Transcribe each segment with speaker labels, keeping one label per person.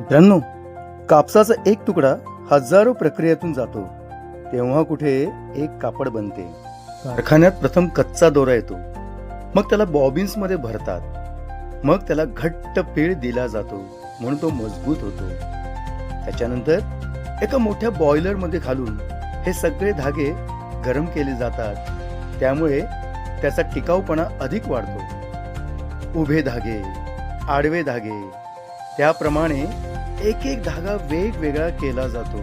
Speaker 1: मित्रांनो, कापसाचा एक तुकडा हजारो प्रक्रियेतून जातो, तेव्हा कुठे एक कापड बनते. कारखान्यात प्रथम कच्चा दोरा येतो, मग त्याला बॉबिन्स मध्ये भरतात, मग त्याला घट्ट पीळ दिला जातो म्हणून तो मजबूत होतो. त्याच्यानंतर एका मोठ्या बॉयलर मध्ये घालून हे सगळे धागे गरम केले जातात, त्यामुळे त्याचा टिकाऊपणा अधिक वाढतो. उभे धागे, आडवे धागे, त्याप्रमाणे एक एक धागा वेगवेगळा केला जातो.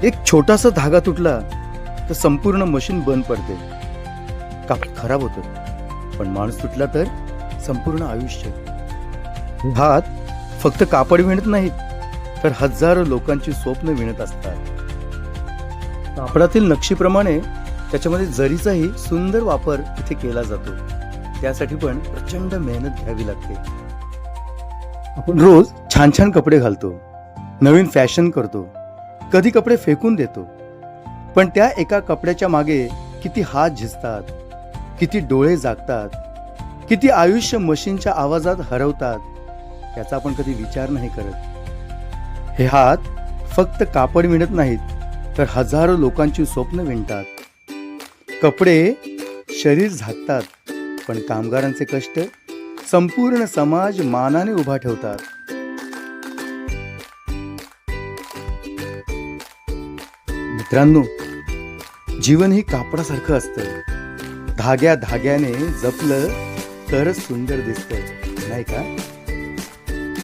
Speaker 1: एक छोटासा धागा तुटला तर संपूर्ण मशीन बंद पडते, कापड खराब होतं. पण माणूस तुटला तर संपूर्ण आयुष्य. हात फक्त कापड विणत नाहीत, तर हजारो लोकांची स्वप्न विणत असतात. कापडातील नक्षीप्रमाणे त्याच्यामध्ये जरीचाही सुंदर वापर इथे केला जातो. त्यासाठी पण प्रचंड मेहनत घ्यावी लागते. आपण रोज छान छान कपडे घालतो, नवीन फॅशन करतो, कधी कपडे फेकून देतो. पण त्या एका कपड्याच्या मागे किती हात झिजतात, किती डोळे जागतात, किती आयुष्य मशीनच्या आवाजात हरवतात याचा आपण कधी विचार नाही करत. हे हात फक्त कापड विणत नाहीत, तर हजारो लोकांची स्वप्न विणतात. कपडे शरीर झाकतात, पण कामगारांचे कष्ट संपूर्ण समाज मानाने उभा ठेवतात. मित्रांनो, जीवन ही कापडासारखं असतं. धाग्या धाग्याने जपलं तरच सुंदर दिसतं, नाही का?